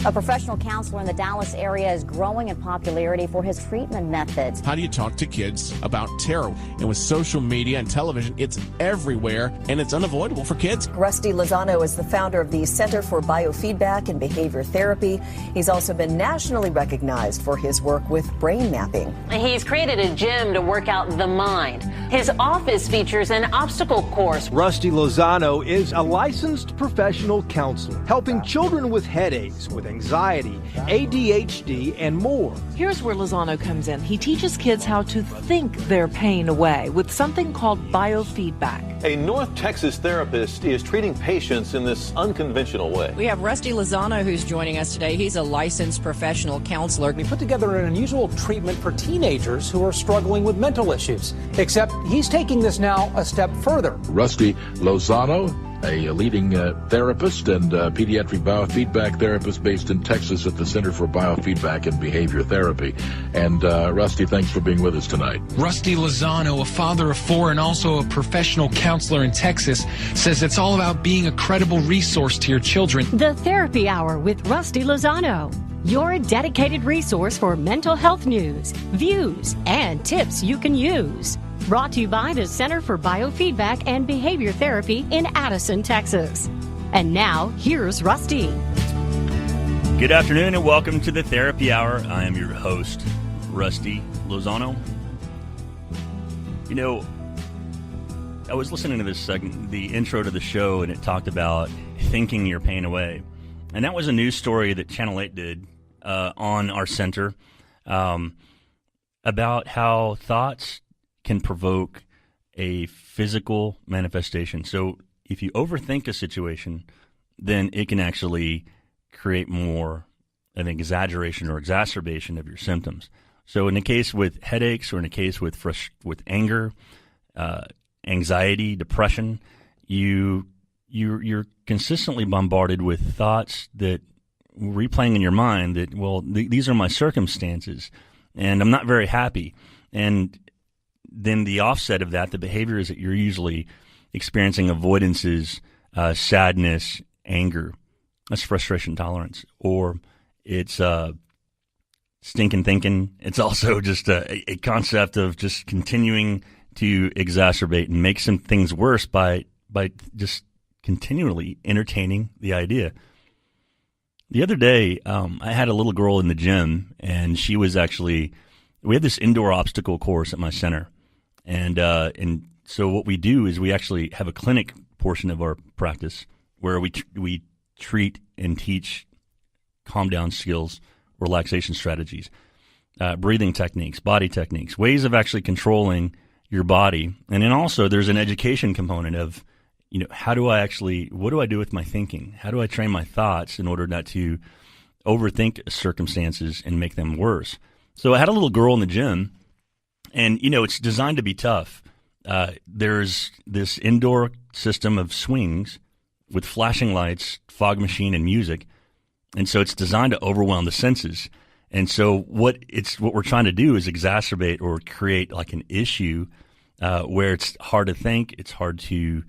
A professional counselor in the Dallas area is growing in popularity for his treatment methods. How do you talk to kids about terror? And with social media and television, it's everywhere, and it's unavoidable for kids. Rusty Lozano is the founder of the Center for Biofeedback and Behavior Therapy. He's also been nationally recognized for his work with brain mapping. He's created a gym to work out the mind. His office features an obstacle course. Rusty Lozano is a licensed professional counselor, helping children with headaches, with anxiety, ADHD, and more. Here's where Lozano comes in. He teaches kids how to think their pain away with something called biofeedback. A North Texas therapist is treating patients in this unconventional way. We have Rusty Lozano who's joining us today. He's a licensed professional counselor. He put together an unusual treatment for teenagers who are struggling with mental issues, except he's taking this now a step further. Rusty Lozano, a leading therapist and pediatric biofeedback therapist based in Texas at the Center for Biofeedback and Behavior Therapy. And Rusty, thanks for being with us tonight. Rusty Lozano, a father of 4 and also a professional counselor in Texas, says it's all about being a credible resource to your children. The Therapy Hour with Rusty Lozano, your dedicated resource for mental health news, views, and tips you can use. Brought to you by the Center for Biofeedback and Behavior Therapy in Addison, Texas. And now, here's Rusty. Good afternoon and welcome to the Therapy Hour. I am your host, Rusty Lozano. You know, I was listening to this segment, the intro to the show, and it talked about thinking your pain away. And that was a news story that Channel 8 did on our center about how thoughts can provoke a physical manifestation. So if you overthink a situation, then it can actually create more an exaggeration or exacerbation of your symptoms. So in the case with headaches or in the case with anger, anxiety, depression, you're consistently bombarded with thoughts that replaying in your mind that, well, these are my circumstances and I'm not very happy. And then the offset of that, the behavior is that you're usually experiencing avoidances, sadness, anger. That's frustration tolerance. Or it's stinking thinking. It's also just a concept of just continuing to exacerbate and make some things worse by just continually entertaining the idea. The other day, I had a little girl in the gym, and she was actually – we have this indoor obstacle course at my center. And so what we do is we actually have a clinic portion of our practice where we treat and teach calm down skills, relaxation strategies, breathing techniques, body techniques, ways of actually controlling your body. And then also there's an education component of, you know, what do I do with my thinking? How do I train my thoughts in order not to overthink circumstances and make them worse? So I had a little girl in the gym. And, you know, it's designed to be tough. There's this indoor system of swings with flashing lights, fog machine, and music. And so it's designed to overwhelm the senses. And so what we're trying to do is exacerbate or create like an issue where it's hard to think, it's hard to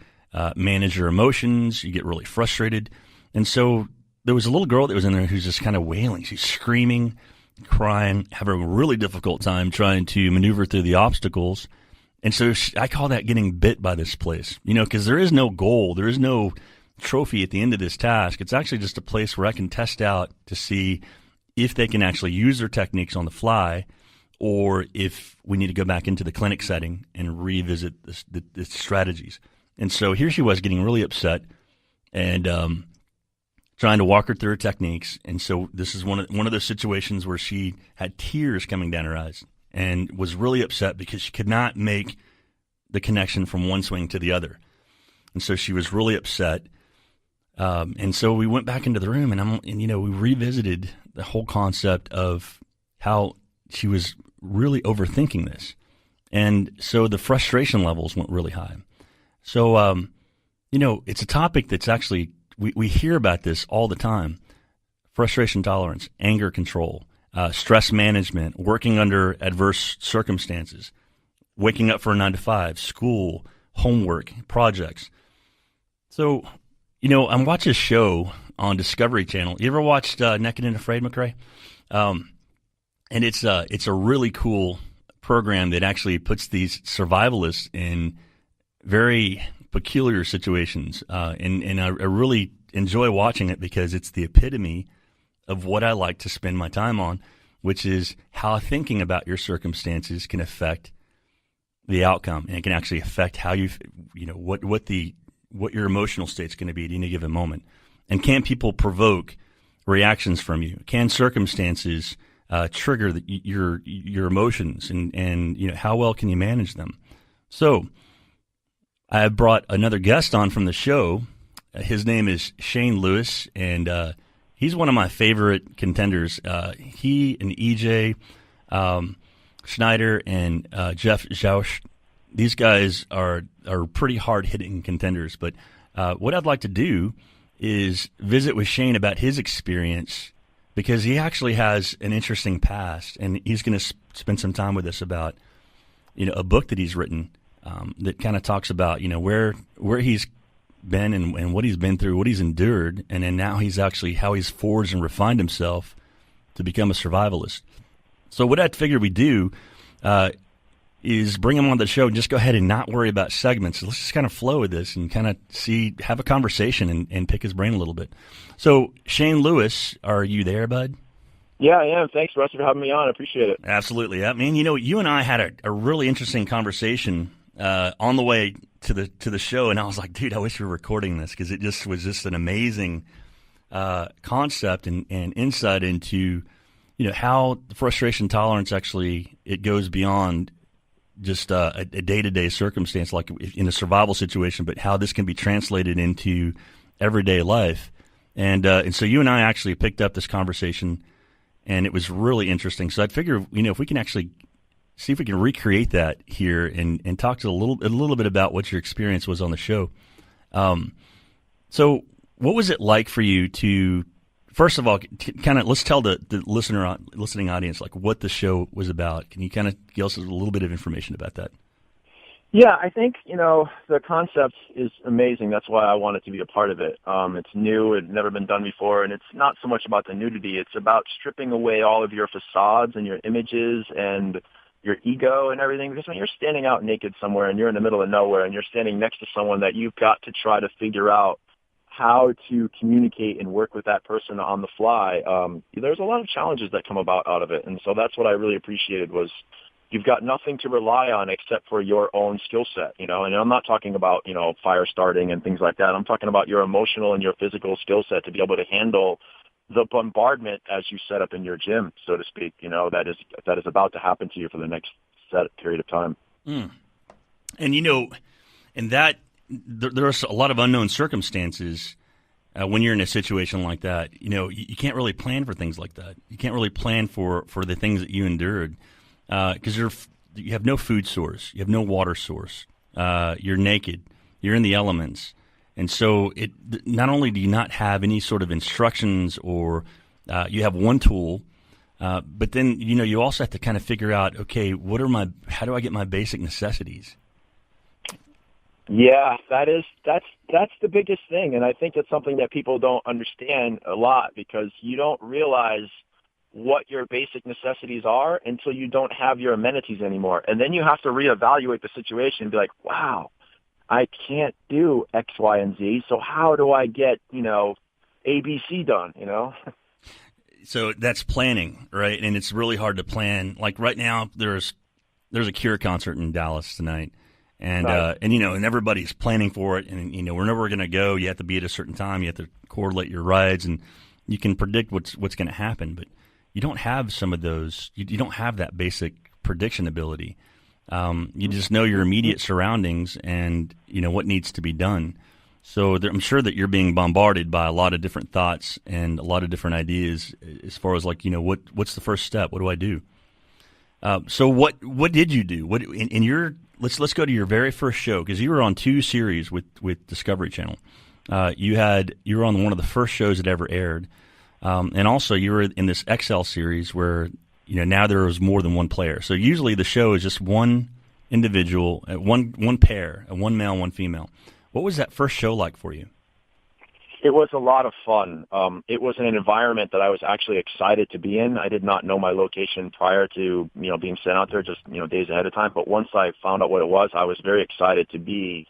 manage your emotions, you get really frustrated. And so there was a little girl that was in there who's just kind of wailing. She's screaming, crying, having a really difficult time trying to maneuver through the obstacles. And so I call that getting bit by this place, you know, because there is no goal. There is no trophy at the end of this task. It's actually just a place where I can test out to see if they can actually use their techniques on the fly or if we need to go back into the clinic setting and revisit the strategies. And so here she was getting really upset and trying to walk her through her techniques. And so this is one of those situations where she had tears coming down her eyes and was really upset because she could not make the connection from one swing to the other. And so she was really upset. And so we went back into the room and we revisited the whole concept of how she was really overthinking this. And so the frustration levels went really high. So, it's a topic that's actually, we hear about this all the time. Frustration tolerance, anger control, stress management, working under adverse circumstances, waking up for a 9-to-5, school, homework, projects. So, I watch a show on Discovery Channel. You ever watched Naked and Afraid, McRae? And it's a really cool program that actually puts these survivalists in very peculiar situations, and I really enjoy watching it because it's the epitome of what I like to spend my time on, which is how thinking about your circumstances can affect the outcome, and it can actually affect how what your emotional state's going to be at any given moment. And can people provoke reactions from you? Can circumstances trigger your emotions, and how well can you manage them? So I have brought another guest on from the show. His name is Shane Lewis, and he's one of my favorite contenders. He and EJ Schneider and Jeff Jausch, these guys are pretty hard-hitting contenders. But what I'd like to do is visit with Shane about his experience, because he actually has an interesting past, and he's going to spend some time with us about a book that he's written that kind of talks about where he's been and what he's been through, what he's endured, and then now he's actually how he's forged and refined himself to become a survivalist. So what I figured we do is bring him on the show and just go ahead and not worry about segments. Let's just kind of flow with this and kind of have a conversation and pick his brain a little bit. So Shane Lewis, are you there, bud? Yeah, I am. Thanks, Rusty, for having me on. I appreciate it. Absolutely. I mean, you and I had a really interesting conversation on the way to the show, and I was like, dude, I wish we were recording this, because it was just an amazing concept and insight into how the frustration tolerance actually, it goes beyond just a day-to-day circumstance like in a survival situation, but how this can be translated into everyday life. And so you and I actually picked up this conversation, and it was really interesting. So I'd figure, if we can actually see if we can recreate that here and talk to a little bit about what your experience was on the show. So what was it like for you to, first of all, kind of let's tell the listening audience like what the show was about. Can you kind of give us a little bit of information about that? Yeah, I think, the concept is amazing. That's why I wanted to be a part of it. It's new. It had never been done before. And it's not so much about the nudity. It's about stripping away all of your facades and your images and your ego and everything. Because when you're standing out naked somewhere and you're in the middle of nowhere and you're standing next to someone that you've got to try to figure out how to communicate and work with that person on the fly, there's a lot of challenges that come out of it. And so that's what I really appreciated was you've got nothing to rely on except for your own skill set, and I'm not talking about, fire starting and things like that. I'm talking about your emotional and your physical skill set to be able to handle the bombardment as you set up in your gym, so to speak, that is about to happen to you for the next set period of time. Mm. And, and that there are a lot of unknown circumstances when you're in a situation like that. You can't really plan for things like that. You can't really plan for the things that you endured. Because you have no food source, you have no water source, you're naked, you're in the elements, and so not only do you not have any sort of instructions or you have one tool, but then you also have to kind of figure out, okay, how do I get my basic necessities? Yeah, that's the biggest thing, and I think it's something that people don't understand a lot because you don't realize what your basic necessities are until you don't have your amenities anymore. And then you have to reevaluate the situation and be like, wow, I can't do X, Y, and Z. So how do I get, ABC done, So that's planning, right? And it's really hard to plan. Like right now, there's a Cure concert in Dallas tonight. And, nice. And everybody's planning for it. And, wherever we're going to go, you have to be at a certain time. You have to correlate your rides and you can predict what's going to happen. But you don't have some of those. You don't have that basic prediction ability. You just know your immediate surroundings and what needs to be done. So I'm sure that you're being bombarded by a lot of different thoughts and a lot of different ideas as far as like what's the first step? What do I do? So what did you do? What in your let's go to your very first show, because you were on 2 series with Discovery Channel. You were on one of the first shows that ever aired. And also, you were in this XL series where, now there was more than one player. So usually the show is just one individual, one pair, one male, one female. What was that first show like for you? It was a lot of fun. It was an environment that I was actually excited to be in. I did not know my location prior to, being sent out there, just, days ahead of time. But once I found out what it was, I was very excited to be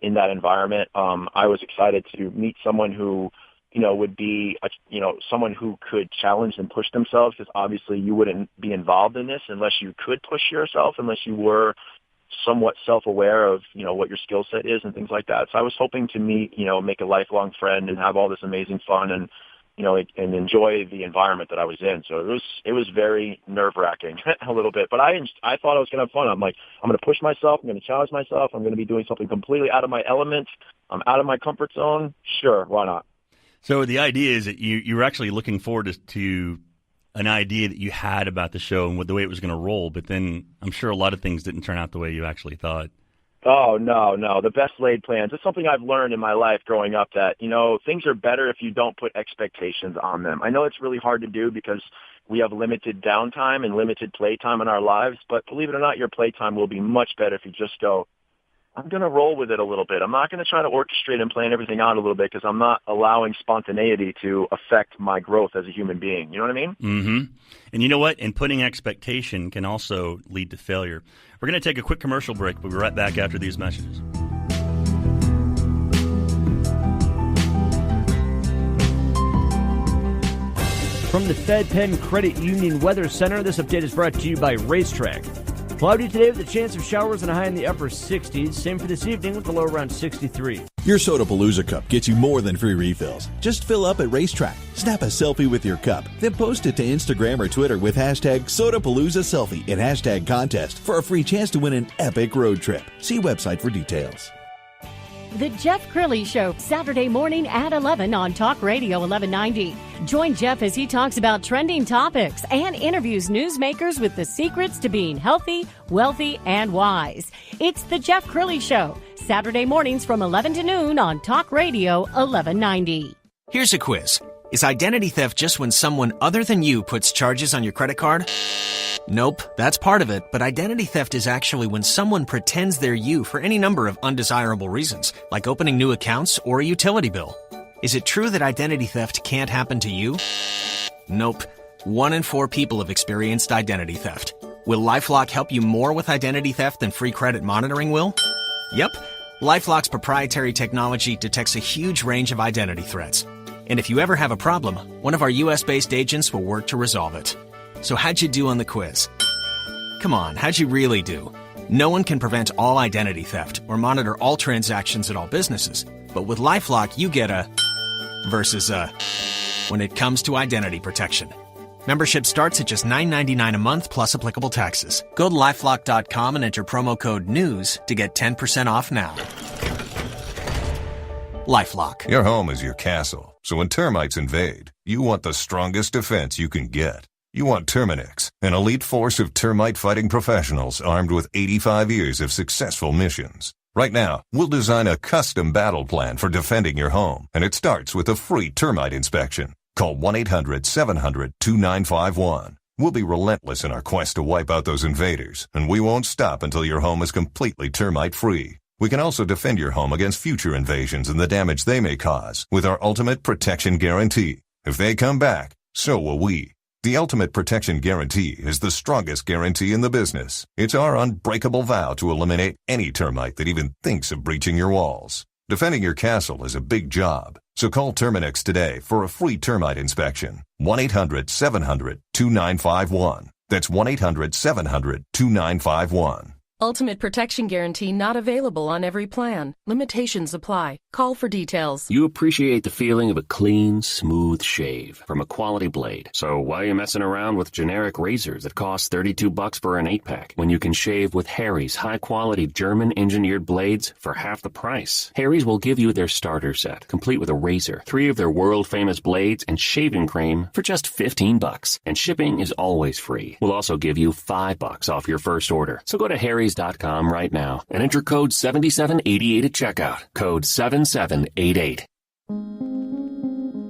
in that environment. I was excited to meet someone who, would be, someone who could challenge and push themselves, because obviously you wouldn't be involved in this unless you could push yourself, unless you were somewhat self-aware of, what your skill set is and things like that. So I was hoping to meet, make a lifelong friend and have all this amazing fun and, and enjoy the environment that I was in. So it was very nerve-wracking a little bit, but I thought I was going to have fun. I'm like, I'm going to push myself. I'm going to challenge myself. I'm going to be doing something completely out of my element. I'm out of my comfort zone. Sure. Why not? So the idea is that you were actually looking forward to an idea that you had about the show and the way it was going to roll, but then I'm sure a lot of things didn't turn out the way you actually thought. Oh, no. The best laid plans. It's something I've learned in my life growing up that, things are better if you don't put expectations on them. I know it's really hard to do because we have limited downtime and limited playtime in our lives, but believe it or not, your playtime will be much better if you just go, I'm going to roll with it a little bit. I'm not going to try to orchestrate and plan everything out a little bit because I'm not allowing spontaneity to affect my growth as a human being. You know what I mean? Mm-hmm. And you know what? And putting expectation can also lead to failure. We're going to take a quick commercial break. We'll be right back after these messages. From the Fed Penn Credit Union Weather Center, this update is brought to you by Racetrack. Cloudy today with a chance of showers and a high in the upper 60s. Same for this evening with the low around 63. Your Sodapalooza cup gets you more than free refills. Just fill up at Racetrack. Snap a selfie with your cup. Then post it to Instagram or Twitter with hashtag Sodapalooza Selfie and hashtag contest for a free chance to win an epic road trip. See website for details. The Jeff Crilly Show, Saturday morning at 11 on Talk Radio 1190. Join Jeff as he talks about trending topics and interviews newsmakers with the secrets to being healthy, wealthy, and wise. It's The Jeff Crilly Show, Saturday mornings from 11 to noon on Talk Radio 1190. Here's a quiz. Is identity theft just when someone other than you puts charges on your credit card? Nope, that's part of it, but identity theft is actually when someone pretends they're you for any number of undesirable reasons, like opening new accounts or a utility bill. Is it true that identity theft can't happen to you? Nope. 1 in 4 people have experienced identity theft. Will LifeLock help you more with identity theft than free credit monitoring will? Yep. LifeLock's proprietary technology detects a huge range of identity threats. And if you ever have a problem, one of our U.S.-based agents will work to resolve it. So how'd you do on the quiz? Come on, how'd you really do? No one can prevent all identity theft or monitor all transactions at all businesses. But with LifeLock, you get a versus a when it comes to identity protection. Membership starts at just $9.99 a month plus applicable taxes. Go to LifeLock.com and enter promo code NEWS to get 10% off now. LifeLock. Your home is your castle. So when termites invade, you want the strongest defense you can get. You want Terminix, an elite force of termite-fighting professionals armed with 85 years of successful missions. Right now, we'll design a custom battle plan for defending your home, and it starts with a free termite inspection. Call 1-800-700-2951. We'll be relentless in our quest to wipe out those invaders, and we won't stop until your home is completely termite-free. We can also defend your home against future invasions and the damage they may cause with our Ultimate Protection Guarantee. If they come back, so will we. The Ultimate Protection Guarantee is the strongest guarantee in the business. It's our unbreakable vow to eliminate any termite that even thinks of breaching your walls. Defending your castle is a big job, so call Terminix today for a free termite inspection. 1-800-700-2951. That's 1-800-700-2951. Ultimate Protection Guarantee not available on every plan. Limitations apply. Call for details. You appreciate the feeling of a clean, smooth shave from a quality blade. So why are you messing around with generic razors that cost $32 for an 8-pack when you can shave with Harry's high-quality German-engineered blades for half the price? Harry's will give you their starter set, complete with a razor, 3 of their world-famous blades, and shaving cream for just $15. And shipping is always free. We'll also give you $5 off your first order. So go to Harry's.com right now and enter code 7788 at checkout. Code 7788.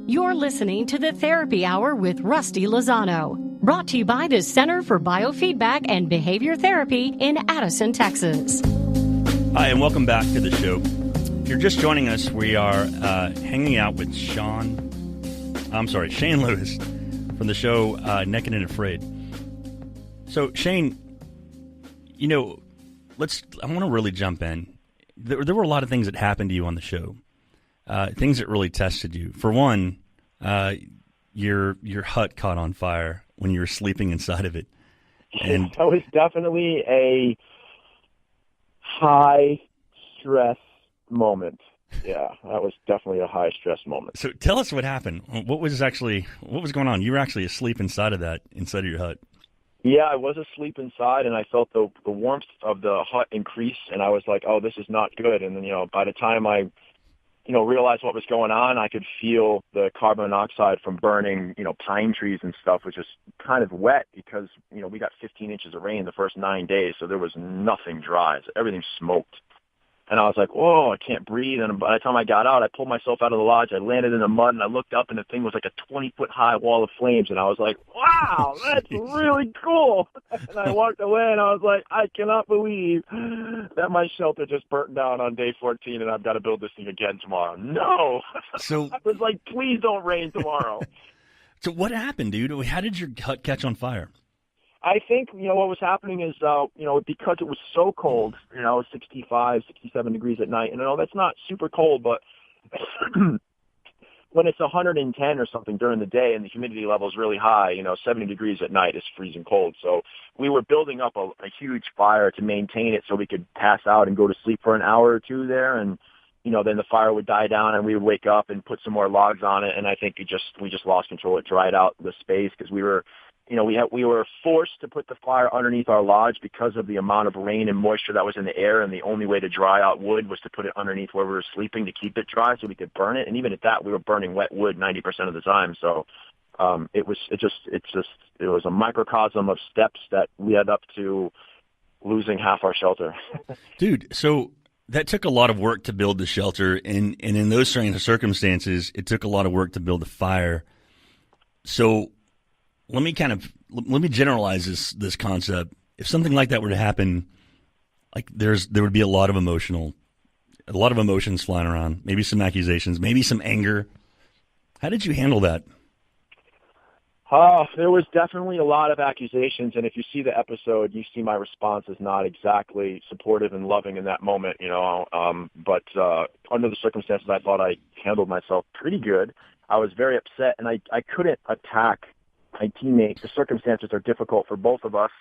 You're listening to the Therapy Hour with Rusty Lozano, brought to you by the Center for Biofeedback and Behavior Therapy in Addison, Texas. Hi, and welcome back to the show. you're just joining us, we are hanging out with Shane Lewis from the show Naked and Afraid. So, Shane, I want to really jump in. There were a lot of things that happened to you on the show, things that really tested you. For one, your hut caught on fire when you were sleeping inside of it. And that was definitely a high-stress moment. Yeah, that was definitely a high-stress moment. So tell us what happened. What was going on? You were actually asleep inside of your hut. Yeah, I was asleep inside, and I felt the warmth of the hut increase, and I was like, oh, this is not good. And then, by the time I realized what was going on, I could feel the carbon monoxide from burning, pine trees and stuff, which was kind of wet because, we got 15 inches of rain the first 9 days, so there was nothing dry. So everything smoked. And I was like, whoa, I can't breathe. And by the time I got out, I pulled myself out of the lodge. I landed in the mud, and I looked up, and the thing was like a 20-foot high wall of flames. And I was like, wow, that's really cool. And I walked away, and I was like, I cannot believe that my shelter just burnt down on day 14, and I've got to build this thing again tomorrow. No. So I was like, please don't rain tomorrow. So what happened, dude? How did your hut catch on fire? I think, what was happening is, because it was so cold, 65, 67 degrees at night, and that's not super cold, but when it's 110 or something during the day and the humidity level is really high, 70 degrees at night is freezing cold. So we were building up a huge fire to maintain it so we could pass out and go to sleep for an hour or two there, and then the fire would die down and we would wake up and put some more logs on it, and I think we just lost control. It dried out the space because we were forced to put the fire underneath our lodge because of the amount of rain and moisture that was in the air, and the only way to dry out wood was to put it underneath where we were sleeping to keep it dry so we could burn it. And even at that, we were burning wet wood 90% of the time. So it was a microcosm of steps that led up to losing half our shelter. Dude, so that took a lot of work to build the shelter, and in those circumstances, it took a lot of work to build the fire. So let me generalize this concept. If something like that were to happen, like there would be a lot of emotions flying around, maybe some accusations, maybe some anger. How did you handle that? There was definitely a lot of accusations, and if you see the episode, you see my response is not exactly supportive and loving in that moment, but under the circumstances, I thought I handled myself pretty good. I was very upset, and I couldn't attack my teammate. The circumstances are difficult for both of us,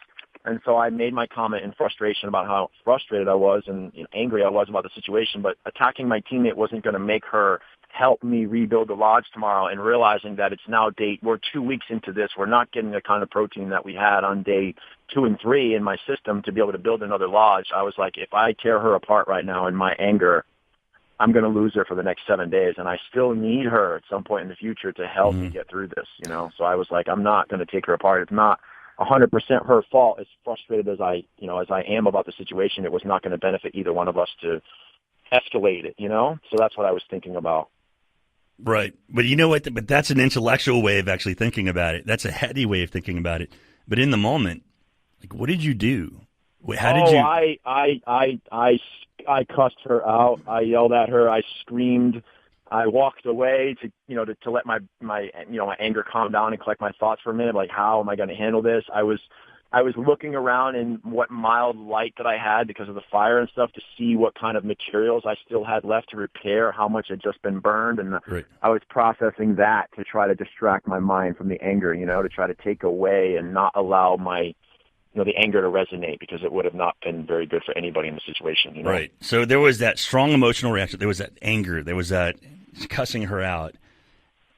and so I made my comment in frustration about how frustrated I was and angry I was about the situation, but attacking my teammate wasn't going to make her help me rebuild the lodge tomorrow, and realizing that it's now we're 2 weeks into this. We're not getting the kind of protein that we had on day 2 and 3 in my system to be able to build another lodge. I was like, if I tear her apart right now in my anger, I'm going to lose her for the next 7 days, and I still need her at some point in the future to help me get through this, So I was like, I'm not going to take her apart. It's not 100% her fault. As frustrated as I am about the situation, it was not going to benefit either one of us to escalate it, So that's what I was thinking about. Right. But you know what? But that's an intellectual way of actually thinking about it. That's a heady way of thinking about it. But in the moment, like, what did you do? How did you? I cussed her out. I yelled at her. I screamed. I walked away to let my anger calm down and collect my thoughts for a minute. Like, how am I going to handle this? I was looking around in what mild light that I had because of the fire and stuff to see what kind of materials I still had left to repair, how much had just been burned. And right. I was processing that to try to distract my mind from the anger, to try to take away and not allow the anger to resonate, because it would have not been very good for anybody in the situation. Right. So there was that strong emotional reaction. There was that anger. There was that cussing her out.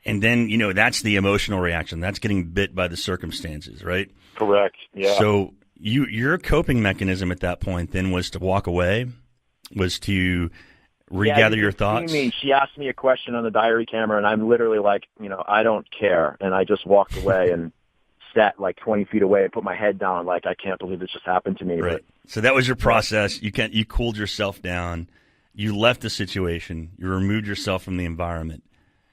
And then, that's the emotional reaction. That's getting bit by the circumstances, right? Correct. Yeah. So your coping mechanism at that point then was to walk away, was to regather your thoughts? She asked me a question on the diary camera, and I'm literally like, I don't care. And I just walked away and sat like 20 feet away and put my head down like, I can't believe this just happened to me. Right. But, so that was your process. You cooled yourself down. You left the situation. You removed yourself from the environment,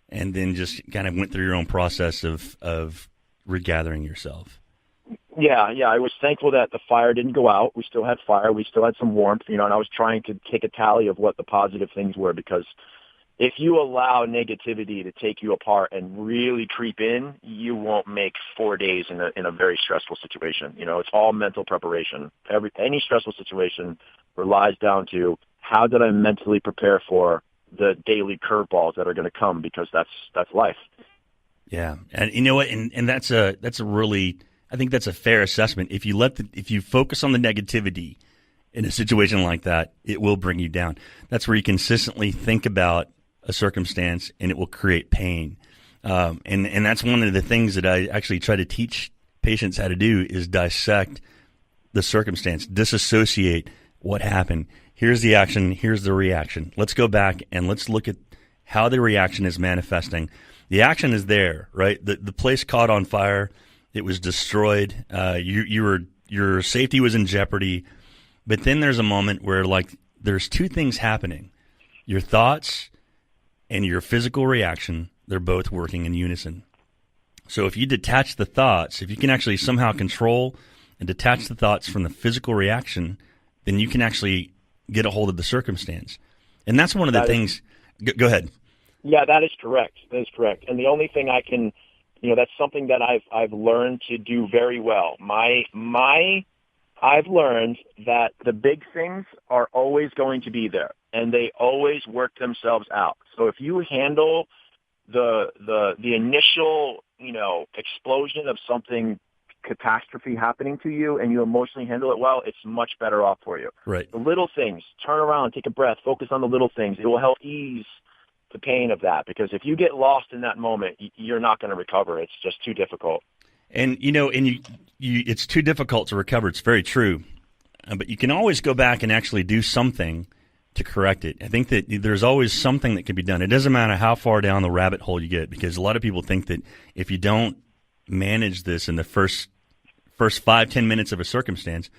and then just kind of went through your own process of regathering yourself. Yeah. I was thankful that the fire didn't go out. We still had fire. We still had some warmth, and I was trying to take a tally of what the positive things were, because if you allow negativity to take you apart and really creep in, you won't make 4 days in a very stressful situation. It's all mental preparation. Any stressful situation relies down to how did I mentally prepare for the daily curveballs that are going to come, because that's life. Yeah, and you know what? And that's a really, I think that's a fair assessment. If you focus on the negativity in a situation like that, it will bring you down. That's where you consistently think about a circumstance, and it will create pain. And that's one of the things that I actually try to teach patients how to do, is dissect the circumstance, disassociate what happened. Here's the action, here's the reaction. Let's go back and let's look at how the reaction is manifesting. The action is there, right? The place caught on fire. It was destroyed. Your safety was in jeopardy. But then there's a moment where, like, there's two things happening. Your thoughts and your physical reaction, they're both working in unison. So if you detach the thoughts, if you can actually somehow control and detach the thoughts from the physical reaction, then you can actually get a hold of the circumstance. And that's one of the things. Go ahead. Yeah, that is correct. That is correct. And the only thing I can, that's something that I've learned to do very well. I've learned that the big things are always going to be there, and they always work themselves out. So if you handle the initial, explosion of something, catastrophe happening to you, and you emotionally handle it well, it's much better off for you. Right. The little things, turn around, take a breath, focus on the little things. It will help ease the pain of that, because if you get lost in that moment, you're not going to recover. It's just too difficult. And it's too difficult to recover. It's very true. But you can always go back and actually do something to correct it. I think that there's always something that can be done. It doesn't matter how far down the rabbit hole you get, because a lot of people think that if you don't manage this in the first 5-10 minutes of a circumstance,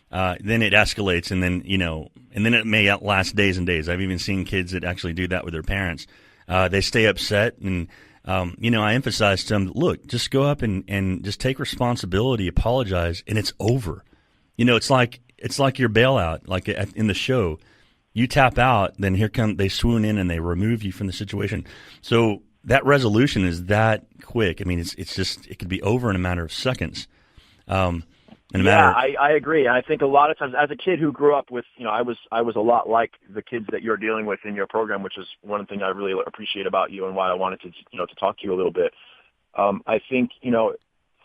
then it escalates, and then it may last days and days. I've even seen kids that actually do that with their parents. They stay upset, and I emphasize to them, look, just go up and just take responsibility, apologize, and it's over. It's like your bailout, like in the show. You tap out, then they swoon in and they remove you from the situation. So that resolution is that quick. I mean, it could be over in a matter of seconds. I agree. And I think a lot of times, as a kid who grew up with, I was a lot like the kids that you're dealing with in your program, which is one thing I really appreciate about you and why I wanted to, to talk to you a little bit. I think,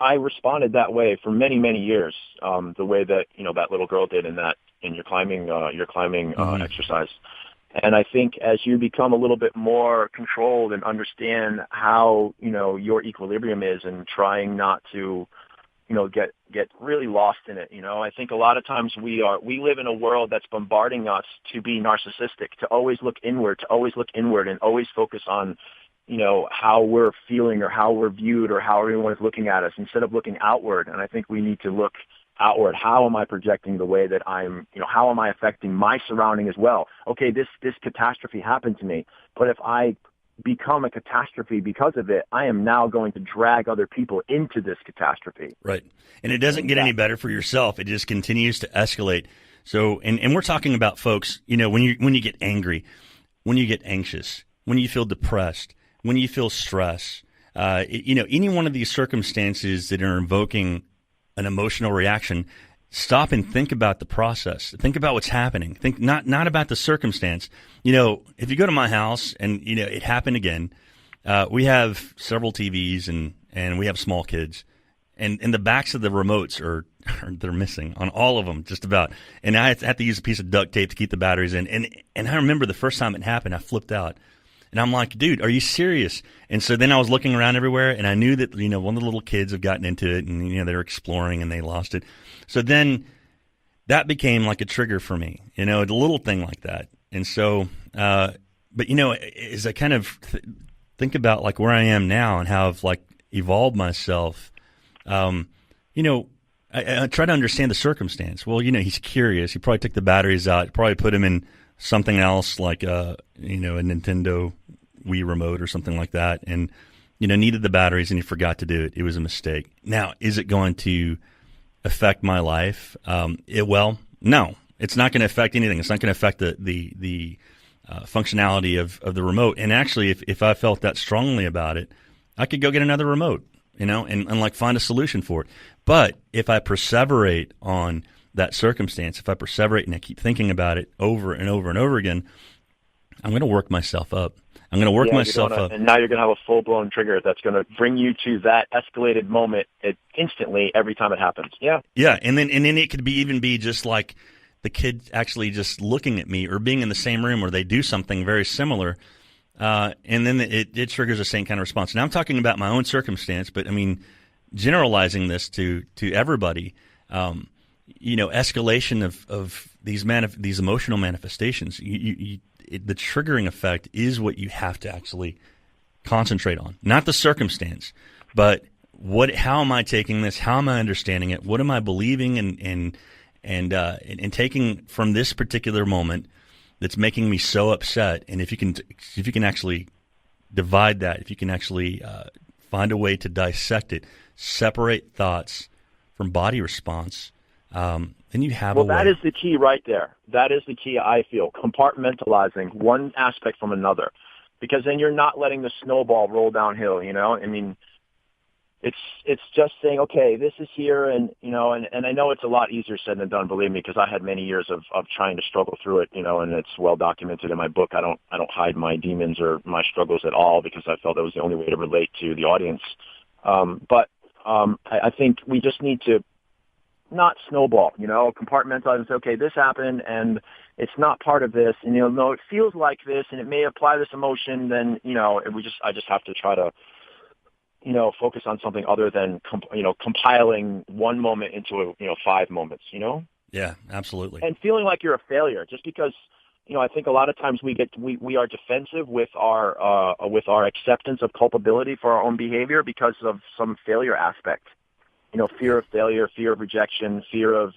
I responded that way for many, many years, the way that, that little girl did in your climbing exercise. And I think as you become a little bit more controlled and understand how, your equilibrium is, and trying not to, get really lost in it. I think a lot of times we live in a world that's bombarding us to be narcissistic, to always look inward, and always focus on, how we're feeling or how we're viewed or how everyone is looking at us, instead of looking outward. And I think we need to look outward. How am I projecting the way that I'm, how am I affecting my surrounding as well? Okay, this catastrophe happened to me, but if I become a catastrophe because of it, I am now going to drag other people into this catastrophe. Right. And it doesn't get any better for yourself. It just continues to escalate. So, and we're talking about folks, when you get angry, when you get anxious, when you feel depressed, when you feel stress, any one of these circumstances that are invoking an emotional reaction, stop and think about the process. Think about what's happening. Think not about the circumstance. If you go to my house and, it happened again, we have several TVs and we have small kids, and the backs of the remotes they're missing on all of them, just about. And I have to use a piece of duct tape to keep the batteries in. And I remember the first time it happened, I flipped out. And I'm like, dude, are you serious? And so then I was looking around everywhere, and I knew that, one of the little kids have gotten into it, and, they were exploring and they lost it. So then that became like a trigger for me, a little thing like that. And so, but, as I kind of think about like where I am now and how I've like evolved myself, I try to understand the circumstance. Well, he's curious. He probably took the batteries out, probably put them in something else like, a Nintendo Wii remote or something like that, and, needed the batteries and he forgot to do it. It was a mistake. Now, is it going to affect my life? No, it's not going to affect anything. It's not going to affect the functionality of the remote. And actually, if I felt that strongly about it, I could go get another remote, and like find a solution for it. But if I perseverate on that circumstance, if I perseverate and I keep thinking about it over and over and over again, I'm going to work myself up. I'm going to work myself up. And now you're going to have a full-blown trigger that's going to bring you to that escalated moment instantly every time it happens. Yeah. Yeah, and then it could even be just like the kid actually just looking at me or being in the same room where they do something very similar, and then it triggers the same kind of response. Now I'm talking about my own circumstance, but I mean generalizing this to everybody. Escalation of these emotional manifestations. The triggering effect is what you have to actually concentrate on, not the circumstance, but how am I taking this? How am I understanding it? What am I believing and taking from this particular moment that's making me so upset? And if you can actually divide that, if you can actually find a way to dissect it, separate thoughts from body response, then you have Well, that is the key right there. That is the key, I feel, compartmentalizing one aspect from another, because then you're not letting the snowball roll downhill, I mean, it's just saying, okay, this is here, and I know it's a lot easier said than done, believe me, because I had many years of trying to struggle through it, and it's well documented in my book. I don't hide my demons or my struggles at all, because I felt that was the only way to relate to the audience. But I think we just need to not snowball, compartmentalize and say, okay, this happened and it's not part of this, and no, it feels like this and it may apply this emotion, then I just have to try to focus on something other than compiling one moment into 5 moments, Yeah, absolutely. And feeling like you're a failure just because I think a lot of times we are defensive with our acceptance of culpability for our own behavior because of some failure aspect. Fear of failure, fear of rejection, fear of,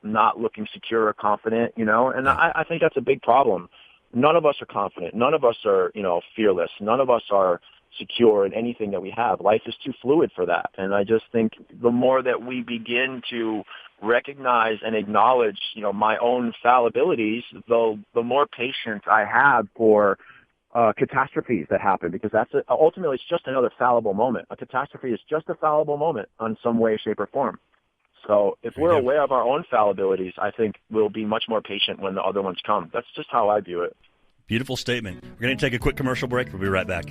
not looking secure or confident, and I think that's a big problem. None of us are confident. None of us are, fearless. None of us are secure in anything that we have. Life is too fluid for that. And I just think the more that we begin to recognize and acknowledge, my own fallibilities, the more patience I have for catastrophes that happen, because ultimately it's just another fallible moment. A catastrophe is just a fallible moment on some way, shape, or form. So if we're aware of our own fallibilities, I think we'll be much more patient when the other ones come. That's just how I view it. Beautiful statement. We're going to take a quick commercial break. We'll be right back.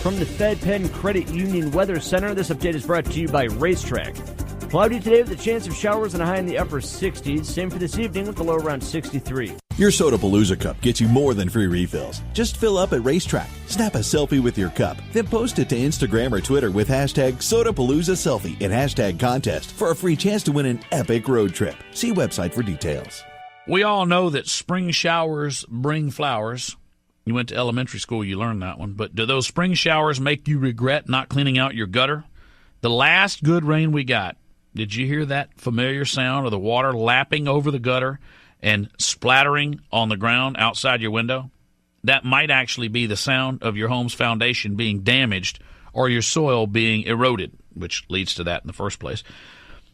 From the Fed Penn Credit Union Weather Center, this update is brought to you by Racetrack. Cloudy today with a chance of showers and a high in the upper 60s. Same for this evening with the low around 63. Your Sodapalooza cup gets you more than free refills. Just fill up at Racetrack. Snap a selfie with your cup, then post it to Instagram or Twitter with hashtag #SodapaloozaSelfie and hashtag contest for a free chance to win an epic road trip. See website for details. We all know that spring showers bring flowers. You went to elementary school, you learned that one. But do those spring showers make you regret not cleaning out your gutter? The last good rain we got, did you hear that familiar sound of the water lapping over the gutter and splattering on the ground outside your window? That might actually be the sound of your home's foundation being damaged or your soil being eroded, which leads to that in the first place,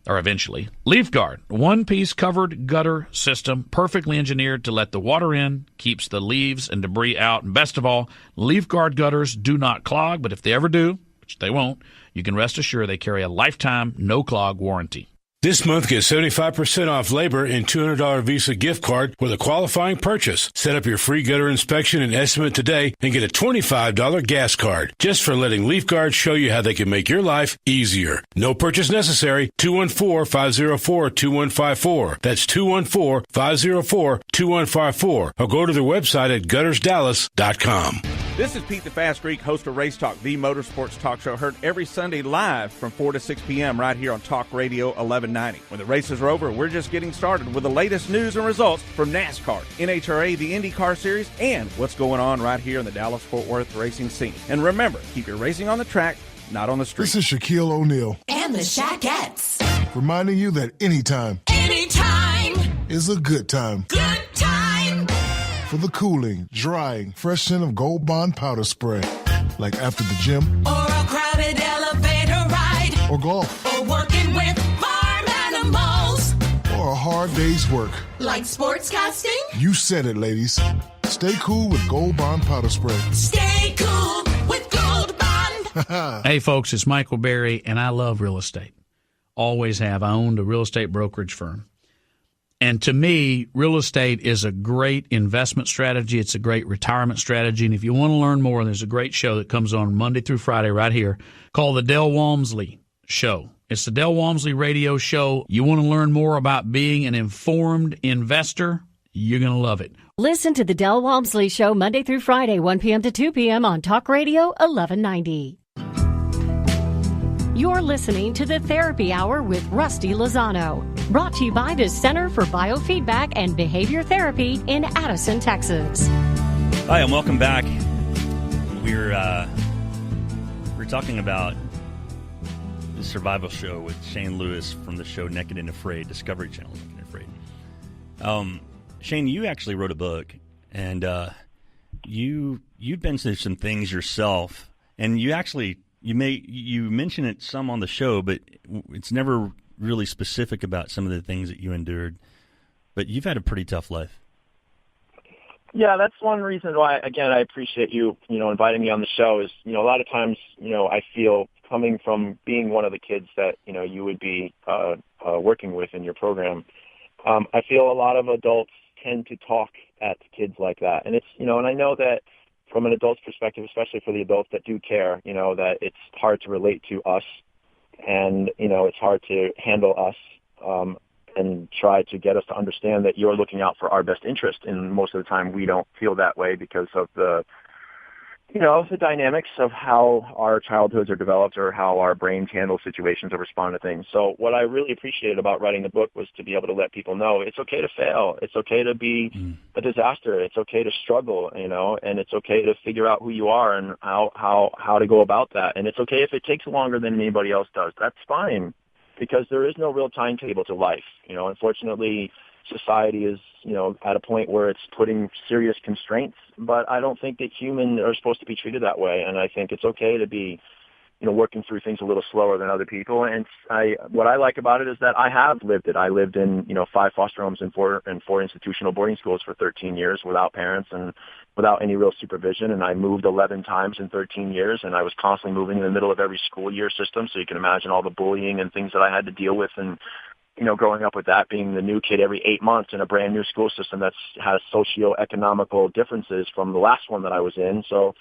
or eventually. LeafGuard, one-piece covered gutter system, perfectly engineered to let the water in, keeps the leaves and debris out, and best of all, LeafGuard gutters do not clog, but if they ever do, which they won't, you can rest assured they carry a lifetime no-clog warranty. This month, get 75% off labor and $200 Visa gift card with a qualifying purchase. Set up your free gutter inspection and estimate today and get a $25 gas card just for letting LeafGuard show you how they can make your life easier. No purchase necessary. 214-504-2154. That's 214-504-2154. Or go to their website at guttersdallas.com. This is Pete the Fast Greek, host of Race Talk, the motorsports talk show, heard every Sunday live from 4 to 6 p.m. right here on Talk Radio 1190. When the races are over, we're just getting started with the latest news and results from NASCAR, NHRA, the IndyCar Series, and what's going on right here in the Dallas-Fort Worth racing scene. And remember, keep your racing on the track, not on the street. This is Shaquille O'Neal. And the Shaquettes. Reminding you that anytime is a good time. Good time. For the cooling, drying, fresh scent of Gold Bond powder spray. Like after the gym. Or a crowd private elevator ride. Or golf. Or working with farm animals. Or a hard day's work. Like sportscasting? You said it, ladies. Stay cool with Gold Bond Powder Spray. Stay cool with Gold Bond. Hey, folks, it's Michael Berry, and I love real estate. Always have. I owned a real estate brokerage firm. And to me, real estate is a great investment strategy. It's a great retirement strategy. And if you want to learn more, there's a great show that comes on Monday through Friday right here called The Del Walmsley Show. It's the Del Walmsley radio show. You want to learn more about being an informed investor? You're going to love it. Listen to the Del Walmsley Show Monday through Friday, 1 p.m. to 2 p.m. on Talk Radio 1190. You're listening to the Therapy Hour with Rusty Lozano, brought to you by the Center for Biofeedback and Behavior Therapy in Addison, Texas. Hi, and welcome back. We're talking about the survival show with Shane Lewis from the show Naked and Afraid, Discovery Channel, Naked and Afraid. Shane, you actually wrote a book, and you've been through some things yourself, and you mention it some on the show, but it's never really specific about some of the things that you endured. But you've had a pretty tough life. Yeah, that's one reason why, again, I appreciate you, inviting me on the show is, a lot of times, I feel coming from being one of the kids that, you would be working with in your program, I feel a lot of adults tend to talk at kids like that. And it's, and I know that from an adult's perspective, especially for the adults that do care, that it's hard to relate to us and, it's hard to handle us and try to get us to understand that you're looking out for our best interest. And most of the time we don't feel that way because of the dynamics of how our childhoods are developed or how our brains handle situations or respond to things. So what I really appreciated about writing the book was to be able to let people know it's okay to fail. It's okay to be a disaster. It's okay to struggle, and it's okay to figure out who you are and how to go about that. And it's okay if it takes longer than anybody else does. That's fine because there is no real timetable to life. Unfortunately, society is, at a point where it's putting serious constraints, but I don't think that humans are supposed to be treated that way. And I think it's okay to be, working through things a little slower than other people. And what I like about it is that I have lived it. I lived in, 5 foster homes and 4 institutional boarding schools for 13 years without parents and without any real supervision. And I moved 11 times in 13 years, and I was constantly moving in the middle of every school year system. So you can imagine all the bullying and things that I had to deal with. And growing up with that, being the new kid every 8 months in a brand new school system that has socioeconomical differences from the last one that I was in. So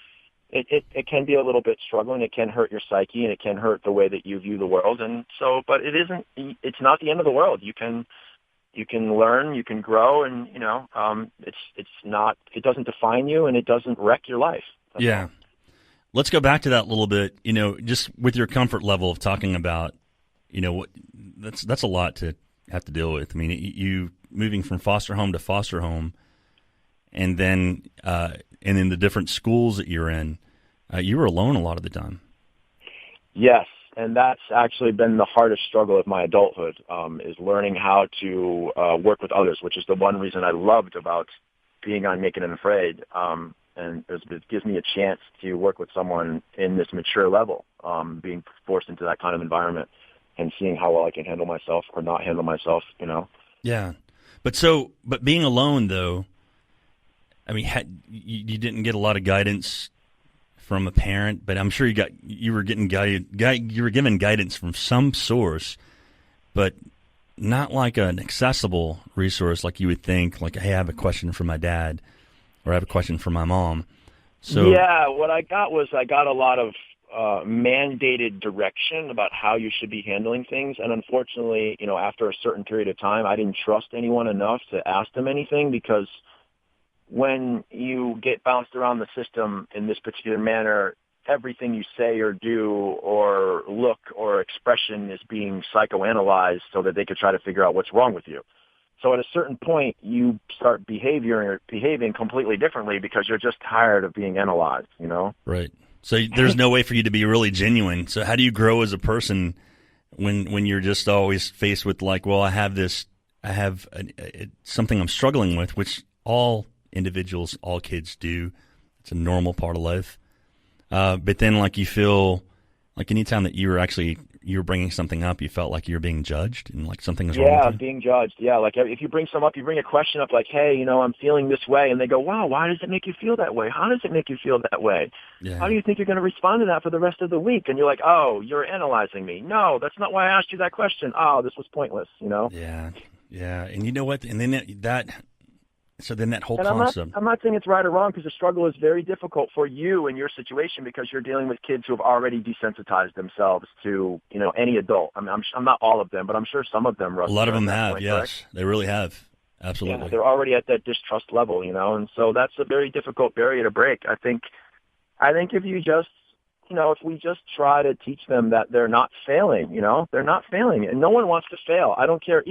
it can be a little bit struggling. It can hurt your psyche and it can hurt the way that you view the world. And so, but it's not the end of the world. You can learn, you can grow, and, it doesn't define you and it doesn't wreck your life. Yeah. Let's go back to that a little bit, just with your comfort level of talking about, that's a lot to have to deal with. I mean, you moving from foster home to foster home, and then in the different schools that you're in, you were alone a lot of the time. Yes, and that's actually been the hardest struggle of my adulthood, is learning how to work with others, which is the one reason I loved about being on Naked and Afraid. And it gives me a chance to work with someone in this mature level, being forced into that kind of environment. And seeing how well I can handle myself or not handle myself, Yeah. But being alone, though, I mean, you didn't get a lot of guidance from a parent, but I'm sure you were given guidance from some source, but not like an accessible resource like you would think, like, hey, I have a question for my dad or I have a question for my mom. So yeah, what I got a lot of mandated direction about how you should be handling things. And unfortunately, after a certain period of time, I didn't trust anyone enough to ask them anything, because when you get bounced around the system in this particular manner, everything you say or do or look or expression is being psychoanalyzed so that they could try to figure out what's wrong with you. So at a certain point, you start behaving completely differently because you're just tired of being analyzed, Right. So there's no way for you to be really genuine. So how do you grow as a person when you're just always faced with like, well, I have something I'm struggling with, which all individuals, all kids do. It's a normal part of life. But then like you feel Like anytime that you were bringing something up, you felt like you were being judged and like something was wrong with Yeah, you? being judged. Yeah, like if you bring a question up like, hey, I'm feeling this way, and they go, wow, why does it make you feel that way? How does it make you feel that way? Yeah. How do you think you're going to respond to that for the rest of the week? And you're like, oh, you're analyzing me. No, that's not why I asked you that question. Oh, this was pointless, Yeah, yeah. And you know what? And then that whole And concept. I'm not saying it's right or wrong, because the struggle is very difficult for you in your situation, because you're dealing with kids who have already desensitized themselves to, any adult. I mean, I'm not all of them, but I'm sure some of them. A lot of them have, point, yes. correct? They really have. Absolutely. Yeah, they're already at that distrust level, and so that's a very difficult barrier to break. I think if you just, if we just try to teach them that they're not failing, they're not failing, and no one wants to fail. I don't care.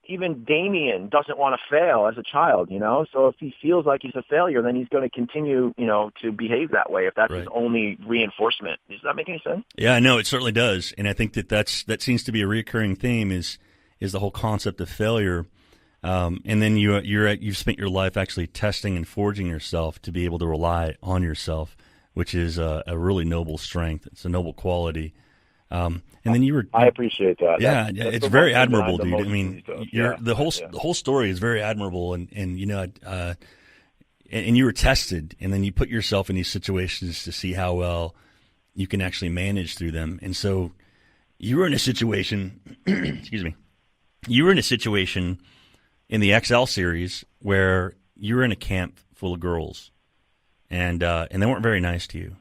Even Damien doesn't want to fail as a child, So if he feels like he's a failure, then he's going to continue, to behave that way if that's his only reinforcement. Does that make any sense? Yeah, no, it certainly does, and I think that seems to be a recurring theme is the whole concept of failure, and then you've spent your life actually testing and forging yourself to be able to rely on yourself, which is a really noble strength. It's a noble quality. And then I appreciate that. Yeah, that's it's very admirable, dude. I mean, mean, the whole story is very admirable, and and you were tested, and then you put yourself in these situations to see how well you can actually manage through them. And so you were in a situation, excuse me, you were in a situation in the XL series where you were in a camp full of girls, and they weren't very nice to you,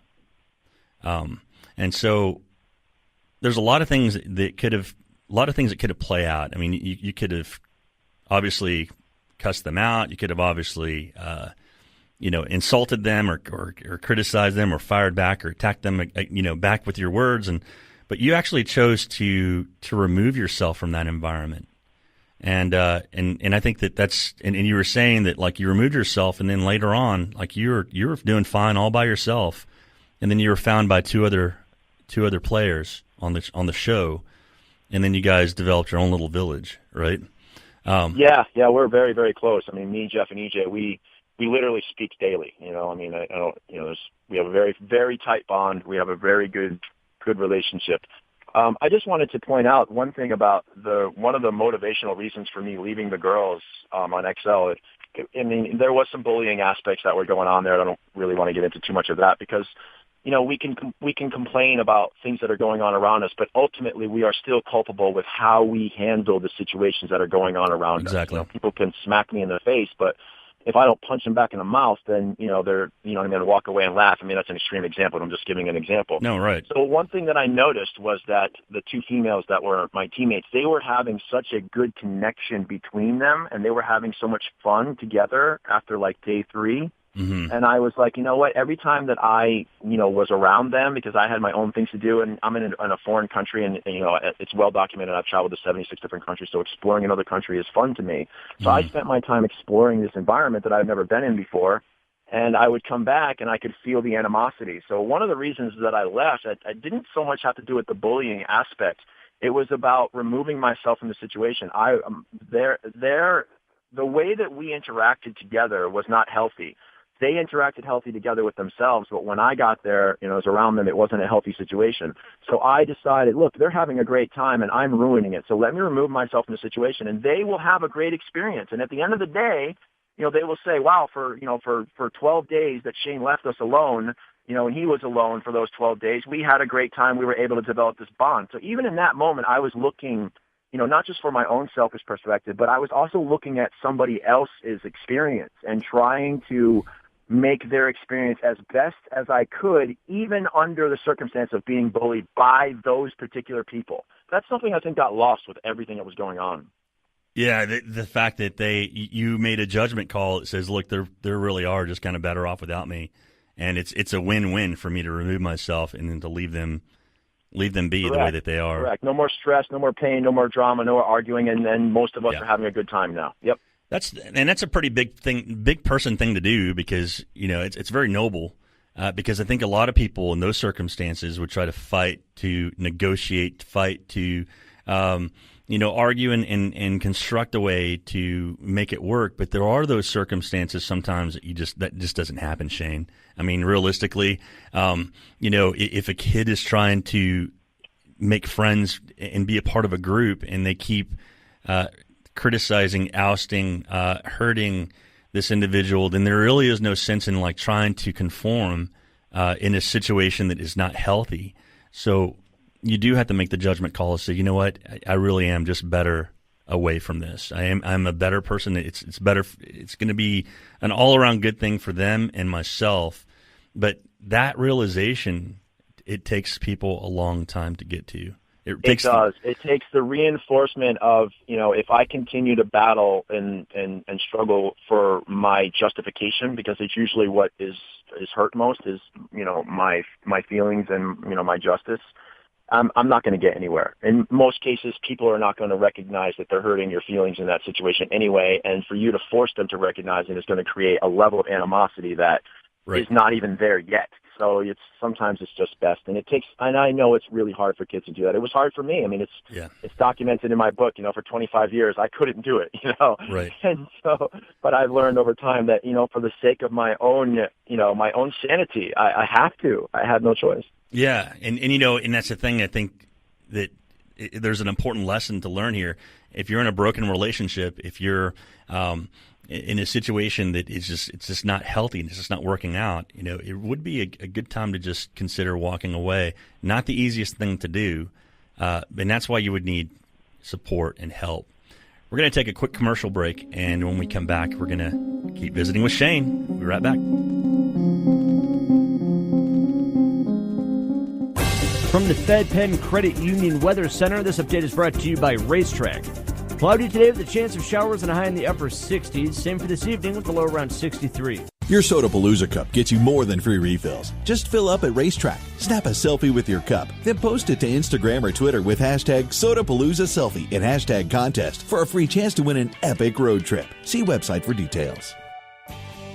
and so. There's a lot of things that could have played out. I mean, you could have obviously cussed them out. You could have obviously, insulted them or criticized them or fired back or attacked them, back with your words. But you actually chose to remove yourself from that environment. And I think that's and you were saying that like you removed yourself, and then later on, like you were doing fine all by yourself, and then you were found by two other players on the show, and then you guys developed your own little village, right? Yeah, we're very, very close. I mean, me, Jeff, and EJ, we literally speak daily. I don't, we have a very, very tight bond. We have a very good relationship. I just wanted to point out one thing about one of the motivational reasons for me leaving the girls on XL. There was some bullying aspects that were going on there. I don't really want to get into too much of that because. We can complain about things that are going on around us, but ultimately we are still culpable with how we handle the situations that are going on around us. Exactly. People can smack me in the face, but if I don't punch them back in the mouth, then they're I'm going to walk away and laugh. I mean, that's an extreme example. I'm just giving an example. No, right. So one thing that I noticed was that the two females that were my teammates, they were having such a good connection between them, and they were having so much fun together after like day 3. Mm-hmm. And I was like, you know what? Every time that I, was around them, because I had my own things to do, and I'm in a foreign country, and it's well documented. I've traveled to 76 different countries, so exploring another country is fun to me. So I spent my time exploring this environment that I've never been in before, and I would come back and I could feel the animosity. So one of the reasons that I left, I didn't so much have to do with the bullying aspect. It was about removing myself from the situation. The way that we interacted together was not healthy. They interacted healthy together with themselves, but when I got there, it was around them, it wasn't a healthy situation. So I decided, look, they're having a great time and I'm ruining it. So let me remove myself from the situation and they will have a great experience. And at the end of the day, they will say, wow, for 12 days that Shane left us alone, and he was alone for those 12 days, we had a great time. We were able to develop this bond. So even in that moment, I was looking, not just for my own selfish perspective, but I was also looking at somebody else's experience and trying to make their experience as best as I could, even under the circumstance of being bullied by those particular people. That's something I think got lost with everything that was going on. Yeah, the fact that you made a judgment call that says, look, they really are just kind of better off without me, and it's a win-win for me to remove myself and then to leave them be Correct. The way that they are. Correct. No more stress, no more pain, no more drama, no more arguing, and then most of us are having a good time now. Yep. That's a pretty big person thing to do because it's very noble because I think a lot of people in those circumstances would try to fight to negotiate, fight to argue and construct a way to make it work. But there are those circumstances sometimes that just doesn't happen, Shane. I mean, realistically, if a kid is trying to make friends and be a part of a group and they keep criticizing, ousting, hurting this individual, then there really is no sense in like trying to conform in a situation that is not healthy. So you do have to make the judgment call and say, you know what, I really am just better away from this. I'm a better person. It's better. It's going to be an all around good thing for them and myself. But that realization, it takes people a long time to get to. It does. It takes the reinforcement of, if I continue to battle and struggle for my justification, because it's usually what is hurt most is, my feelings and, my justice. I'm not going to get anywhere. In most cases, people are not going to recognize that they're hurting your feelings in that situation anyway. And for you to force them to recognize it is going to create a level of animosity that is not even there yet. So sometimes it's just best, and I know it's really hard for kids to do that. It was hard for me. I mean, it's documented in my book. For 25 years, I couldn't do it. Right. And so, but I've learned over time that for the sake of my own, my own sanity, I have to. I have no choice. Yeah, and that's the thing. I think that there's an important lesson to learn here. If you're in a broken relationship, if you're in a situation that it's just not healthy and it's just not working out, it would be a good time to just consider walking away. Not the easiest thing to do, and that's why you would need support and help. We're going to take a quick commercial break, and when we come back, we're going to keep visiting with Shane. We'll be right back. From the Fed Penn Credit Union Weather Center, this update is brought to you by Racetrack. Cloudy today with a chance of showers and a high in the upper 60s. Same for this evening with the low around 63. Your Sodapalooza cup gets you more than free refills. Just fill up at Racetrack, snap a selfie with your cup, then post it to Instagram or Twitter with hashtag #SodapaloozaSelfie and hashtag contest for a free chance to win an epic road trip. See website for details.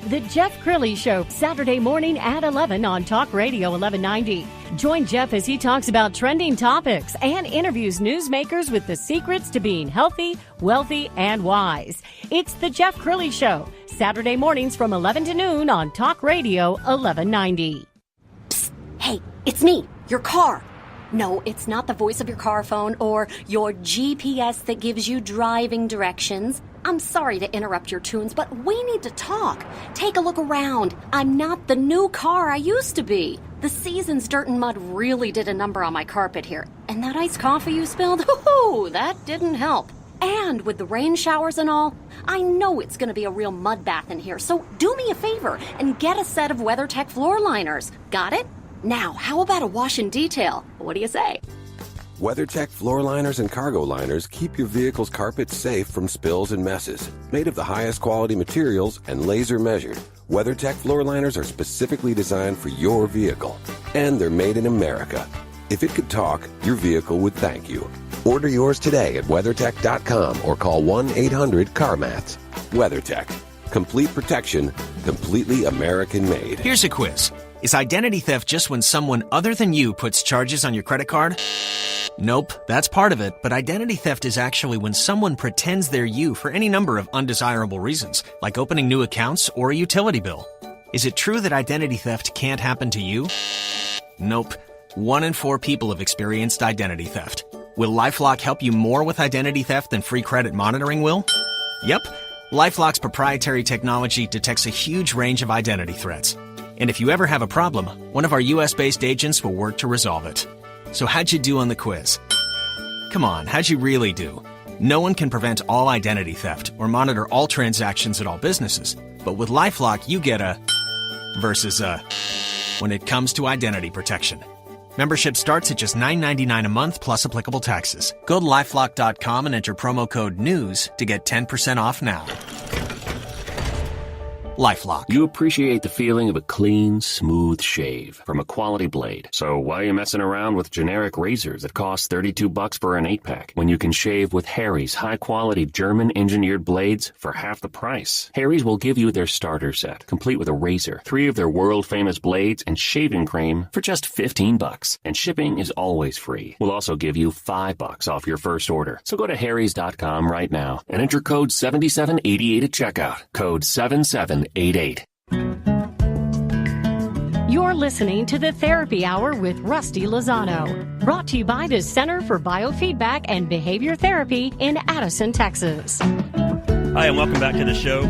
The Jeff Crilly Show, Saturday morning at 11 on Talk Radio 1190. Join Jeff as he talks about trending topics and interviews newsmakers with the secrets to being healthy, wealthy, and wise. It's The Jeff Crilly Show, Saturday mornings from 11 to noon on Talk Radio 1190. Psst, hey, it's me, your car. No, it's not the voice of your car phone or your GPS that gives you driving directions. I'm sorry to interrupt your tunes, but we need to talk. Take a look around. I'm not the new car I used to be. The season's dirt and mud really did a number on my carpet here. And that iced coffee you spilled, that didn't help. And with the rain showers and all, I know it's going to be a real mud bath in here. So do me a favor and get a set of WeatherTech floor liners. Got it? Now, how about a wash and detail? What do you say? WeatherTech floor liners and cargo liners keep your vehicle's carpet safe from spills and messes. Made of the highest quality materials and laser measured, WeatherTech floor liners are specifically designed for your vehicle. And they're made in America. If it could talk, your vehicle would thank you. Order yours today at WeatherTech.com or call 1-800-CarMats. WeatherTech. Complete protection, completely American made. Here's a quiz. Is identity theft just when someone other than you puts charges on your credit card? Nope, that's part of it, but identity theft is actually when someone pretends they're you for any number of undesirable reasons, like opening new accounts or a utility bill. Is it true that identity theft can't happen to you? Nope. 1 in 4 people have experienced identity theft. Will LifeLock help you more with identity theft than free credit monitoring will? Yep. LifeLock's proprietary technology detects a huge range of identity threats. And if you ever have a problem, one of our U.S.-based agents will work to resolve it. So how'd you do on the quiz? Come on, how'd you really do? No one can prevent all identity theft or monitor all transactions at all businesses. But with LifeLock, you get a versus a when it comes to identity protection. Membership starts at just $9.99 a month plus applicable taxes. Go to LifeLock.com and enter promo code NEWS to get 10% off now. LifeLock. You appreciate the feeling of a clean, smooth shave from a quality blade. So why are you messing around with generic razors that cost $32 for an 8-pack when you can shave with Harry's high-quality German-engineered blades for half the price? Harry's will give you their starter set, complete with a razor, 3 of their world-famous blades, and shaving cream for just $15. And shipping is always free. We'll also give you $5 off your first order. So go to harrys.com right now and enter code 7788 at checkout. Code 7788. You're listening to the Therapy Hour with Rusty Lozano, brought to you by the Center for Biofeedback and Behavior Therapy in Addison, Texas. Hi, and welcome back to the show.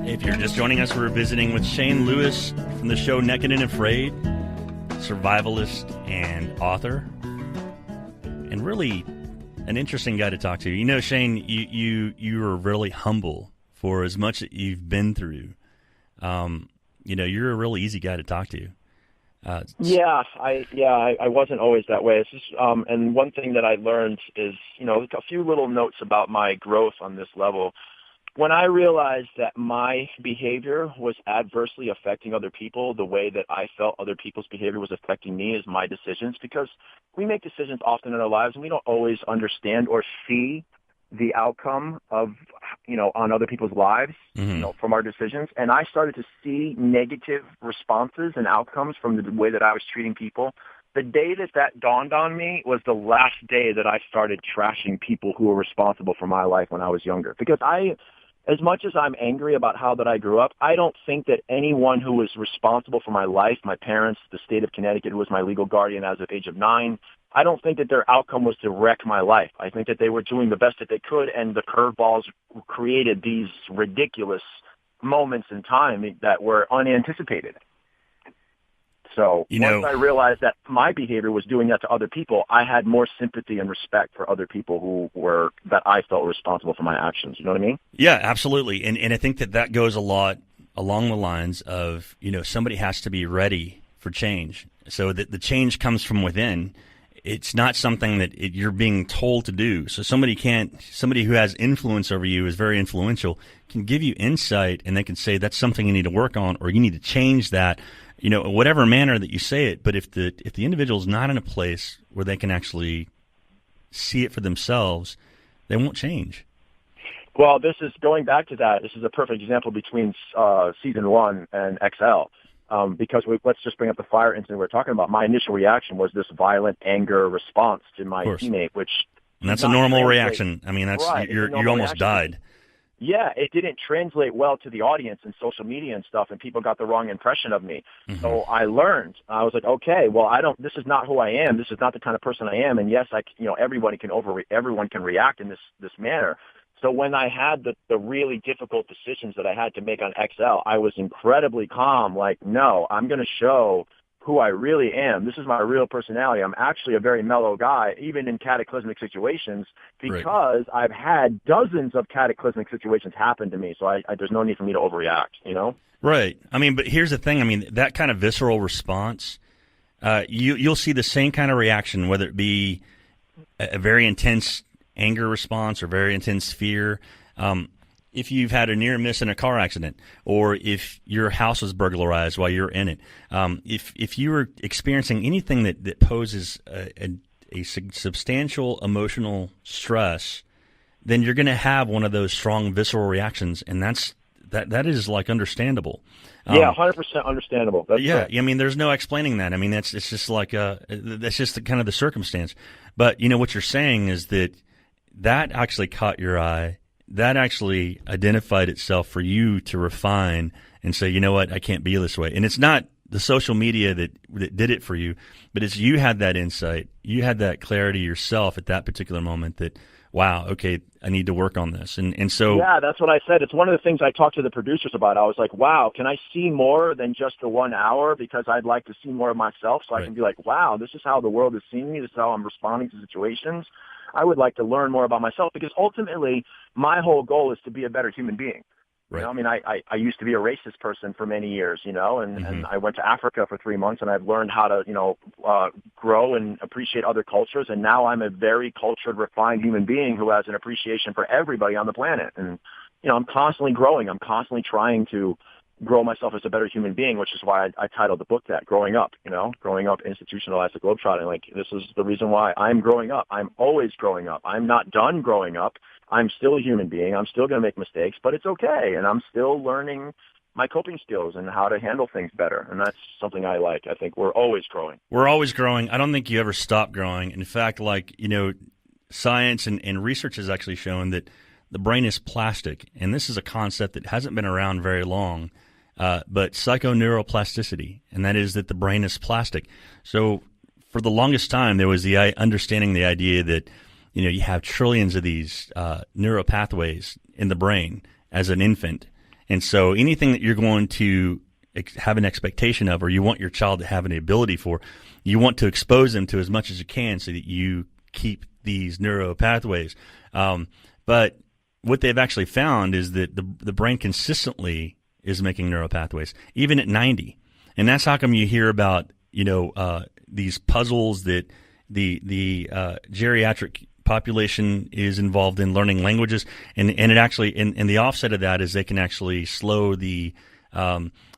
If you're just joining us, we're visiting with Shane Lewis from the show Naked and Afraid, survivalist and author, and really an interesting guy to talk to. You know, Shane, you are really humble for as much that you've been through. You know, you're a really easy guy to talk to. I wasn't always that way. It's just, and one thing that I learned is, you know, a few little notes about my growth on this level. When I realized that my behavior was adversely affecting other people, the way that I felt other people's behavior was affecting me is my decisions, because we make decisions often in our lives and we don't always understand or see the outcome of, you know, on other people's lives, you know, from our decisions. And I started to see negative responses and outcomes from the way that I was treating people. The day that dawned on me was the last day that I started trashing people who were responsible for my life when I was younger. Because as much as I'm angry about how that I grew up, I don't think that anyone who was responsible for my life, my parents, the state of Connecticut, who was my legal guardian as of age of 9, I don't think that their outcome was to wreck my life. I think that they were doing the best that they could, and the curveballs created these ridiculous moments in time that were unanticipated. So once I realized that my behavior was doing that to other people, I had more sympathy and respect for other people that I felt were responsible for my actions. You know what I mean? Yeah, absolutely. And I think that goes a lot along the lines of, you know, somebody has to be ready for change. So that the change comes from within. It's not something that you're being told to do. So somebody who has influence over you, is very influential, can give you insight, and they can say that's something you need to work on, or you need to change that, you know, whatever manner that you say it. But if the individual's not in a place where they can actually see it for themselves, they won't change. Well, this is going back to that. This is a perfect example between season 1 and XL. Because let's just bring up the fire incident we're talking about. My initial reaction was this violent anger response to my teammate, and that's a normal reaction. I mean, that's right, you almost died. Yeah, it didn't translate well to the audience and social media and stuff, and people got the wrong impression of me. Mm-hmm. So I learned. I was like, okay, well, this is not who I am. This is not the kind of person I am. And yes, everyone can react in this manner. So when I had the really difficult decisions that I had to make on XL, I was incredibly calm. Like, no, I'm going to show who I really am. This is my real personality. I'm actually a very mellow guy, even in cataclysmic situations, because I've had dozens of cataclysmic situations happen to me. So there's no need for me to overreact, you know? Right. I mean, but here's the thing. I mean, that kind of visceral response, you'll see the same kind of reaction, whether it be a very intense anger response or very intense fear. If you've had a near miss in a car accident, or if your house was burglarized while you're in it, if you were experiencing anything that poses a substantial emotional stress, then you're going to have one of those strong visceral reactions, and that is like understandable. Yeah, 100% understandable. That's correct. I mean, there's no explaining that. I mean, it's just like that's just kind of the circumstance. But you know what you're saying is that actually caught your eye. That actually identified itself for you to refine and say, you know what, I can't be this way. And it's not the social media that did it for you, but it's you had that insight. You had that clarity yourself at that particular moment that, wow, okay, I need to work on this. And so... Yeah, that's what I said. It's one of the things I talked to the producers about. I was like, wow, can I see more than just the 1 hour? Because I'd like to see more of myself so I can be like, wow, this is how the world is seeing me. This is how I'm responding to situations. I would like to learn more about myself, because ultimately my whole goal is to be a better human being. Right. You know, I mean, I used to be a racist person for many years, you know, and I went to Africa for 3 months, and I've learned how to, grow and appreciate other cultures. And now I'm a very cultured, refined human being who has an appreciation for everybody on the planet. And I'm constantly growing. I'm constantly trying to grow myself as a better human being, which is why I titled the book that, Growing Up, growing up institutionalized to globetrotting. Like, this is the reason why I'm growing up. I'm always growing up. I'm not done growing up. I'm still a human being. I'm still going to make mistakes, but it's okay. And I'm still learning my coping skills and how to handle things better. And that's something I like. I think we're always growing. We're always growing. I don't think you ever stop growing. In fact, science and research has actually shown that the brain is plastic. And this is a concept that hasn't been around very long. But psychoneuroplasticity, and that is that the brain is plastic. So for the longest time, there was the idea that, you have trillions of these neural pathways in the brain as an infant. And so anything that you're going to have an expectation of, or you want your child to have an ability for, you want to expose them to as much as you can so that you keep these neural pathways. But what they've actually found is that the brain consistently is making neural pathways, even at 90. And that's how come you hear about, these puzzles that the geriatric population is involved in learning languages. And it actually, and the offset of that is they can actually slow the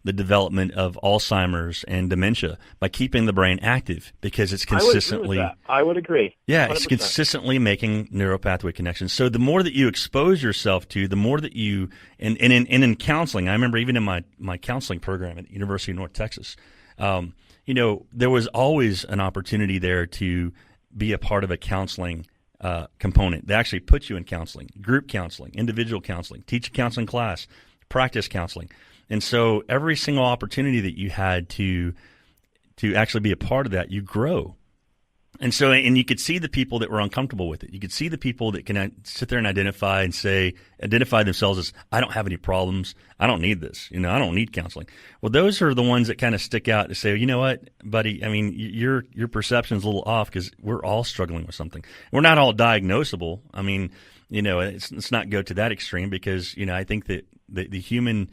development of Alzheimer's and dementia by keeping the brain active, because it's consistently. I would agree. Yeah, 100%. It's consistently making neural pathway connections. So the more that you expose yourself to, the more that you, and in counseling, I remember even in my counseling program at the University of North Texas, there was always an opportunity there to be a part of a counseling component. They actually put you in counseling, group counseling, individual counseling, teach a counseling class, practice counseling. And so every single opportunity that you had to actually be a part of that, you grow. And so, and you could see the people that were uncomfortable with it. You could see the people that can sit there and identify themselves as, I don't have any problems. I don't need this. I don't need counseling. Well, those are the ones that kind of stick out to say, you know what, buddy, I mean, your perception is a little off, because we're all struggling with something. We're not all diagnosable. I mean, let's not go to that extreme, because, I think that the human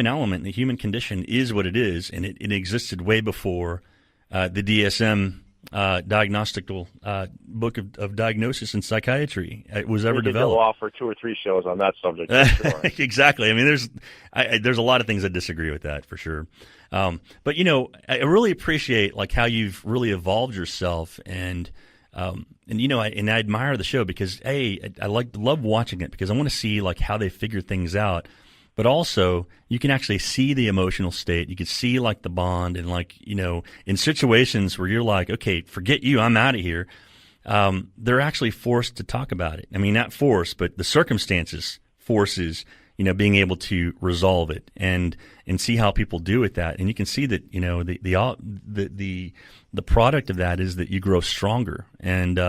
element, the human condition is what it is, and it existed way before the DSM diagnostical book of diagnosis in psychiatry was ever developed. We could go off for 2 or 3 shows on that subject. For sure. Exactly. I mean, there's a lot of things I disagree with that, for sure. But I really appreciate how you've really evolved yourself, and I admire the show, because I love watching it, because I want to see how they figure things out. But also, you can actually see the emotional state. You can see the bond, and in situations where you're like, okay, forget you, I'm out of here. They're actually forced to talk about it. I mean, not forced, but the circumstances forces, being able to resolve it and see how people do with that. And you can see that, the product of that is that you grow stronger, and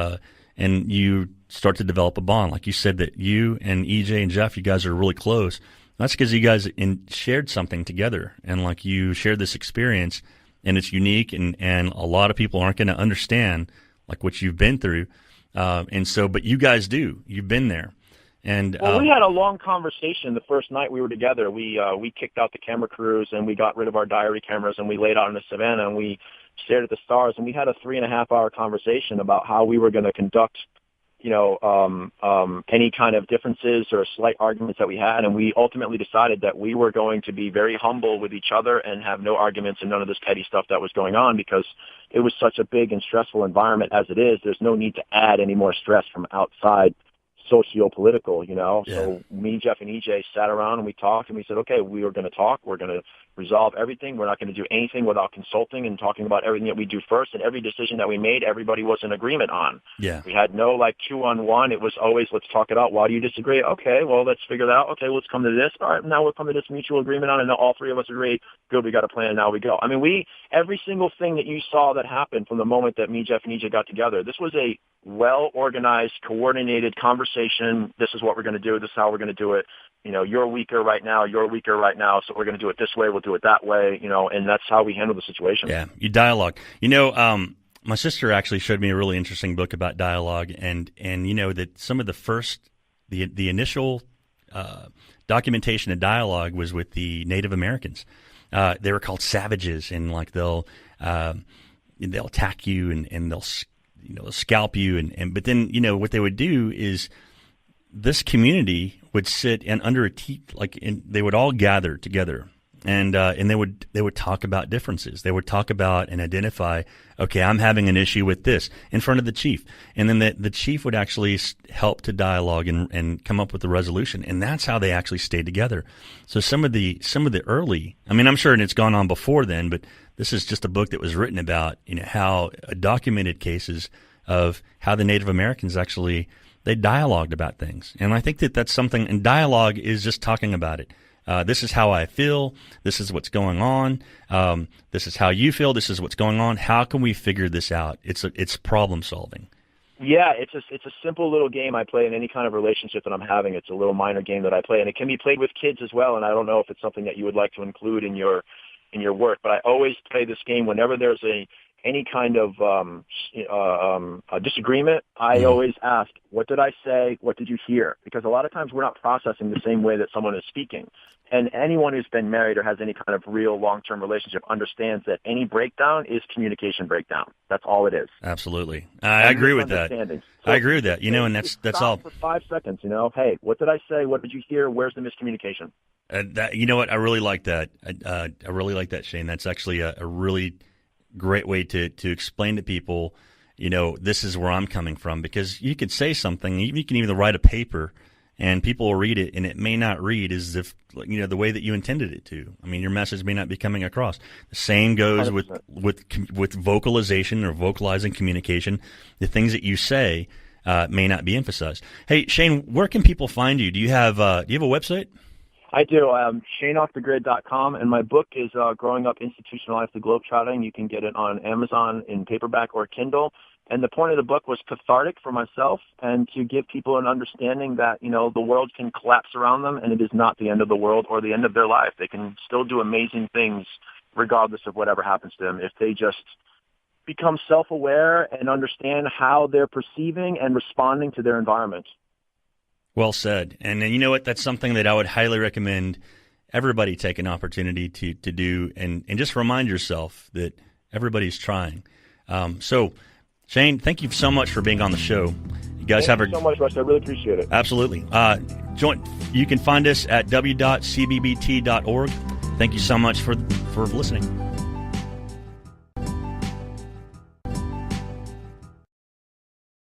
you start to develop a bond. Like you said, that you and EJ and Jeff, you guys are really close. That's because you guys shared something together, and you shared this experience, and it's unique, and a lot of people aren't going to understand what you've been through, but you guys do. You've been there, and we had a long conversation the first night we were together. We kicked out the camera crews, and we got rid of our diary cameras, and we laid out in the savannah, and we stared at the stars, and we had a 3.5-hour conversation about how we were going to conduct any kind of differences or slight arguments that we had. And we ultimately decided that we were going to be very humble with each other and have no arguments and none of this petty stuff that was going on, because it was such a big and stressful environment as it is. There's no need to add any more stress from outside socio-political, Yeah. So me, Jeff, and EJ sat around and we talked, and we said, okay, we are going to talk. We're going to resolve everything. We're not going to do anything without consulting and talking about everything that we do first. And every decision that we made, everybody was in agreement on. Yeah. We had no 2-on-1. It was always, let's talk it out. Why do you disagree? Okay, well, let's figure that out. Okay, let's come to this. All right, now we'll come to this mutual agreement on it. And now all 3 of us agree. Good, we got a plan. Now we go. I mean, every single thing that you saw that happened from the moment that me, Jeff, and EJ got together, this was a well-organized, coordinated conversation. This is what we're going to do. This is how we're going to do it. You're weaker right now. You're weaker right now. So we're going to do it this way. We'll do it that way. And that's how we handle the situation. Yeah, you dialogue. My sister actually showed me a really interesting book about dialogue, and that some of the initial documentation of dialogue was with the Native Americans. They were called savages, and they'll attack you and they'll scalp you, but then what they would do is this community would sit and under a they would all gather together, and they would talk about differences. They would talk about and identify, okay, I'm having an issue with this in front of the chief, and then the chief would actually help to dialogue and come up with a resolution, and that's how they actually stayed together. So some of the early, I mean, I'm sure it's gone on before then, but this is just a book that was written about, how documented cases of how the Native Americans actually, they dialogued about things. And I think that's something, and dialogue is just talking about it. This is how I feel. This is what's going on. This is how you feel. This is what's going on. How can we figure this out? It's problem solving. Yeah, it's a simple little game I play in any kind of relationship that I'm having. It's a little minor game that I play, and it can be played with kids as well. And I don't know if it's something that you would like to include in your work, but I always play this game whenever there's any kind of a disagreement. I always ask, what did I say? What did you hear? Because a lot of times we're not processing the same way that someone is speaking. And anyone who's been married or has any kind of real long-term relationship understands that any breakdown is communication breakdown. That's all it is. Absolutely. I agree with that. So I agree with that. And that's all. For 5 seconds, hey, what did I say? What did you hear? Where's the miscommunication? You know what? I really like that. I really like that, Shane. That's actually a really great way to explain to people, this is where I'm coming from, because you could say something, you can even write a paper and people will read it and it may not read as if, the way that you intended it to. I mean, your message may not be coming across. The same goes 100%. with vocalization or vocalizing communication. The things that you say may not be emphasized. Hey, Shane, where can people find you? Do you have a website? I do. ShaneOffTheGrid.com, and my book is Growing Up Institutionalized to Globetrotting. You can get it on Amazon in paperback or Kindle. And the point of the book was cathartic for myself and to give people an understanding that, the world can collapse around them and it is not the end of the world or the end of their life. They can still do amazing things regardless of whatever happens to them if they just become self-aware and understand how they're perceiving and responding to their environment. Well said. And you know what? That's something that I would highly recommend everybody take an opportunity to do and just remind yourself that everybody's trying. So, Shane, thank you so much for being on the show. You guys Thank you so much, Russ. I really appreciate it. Absolutely. You can find us at w.cbbt.org. Thank you so much for listening.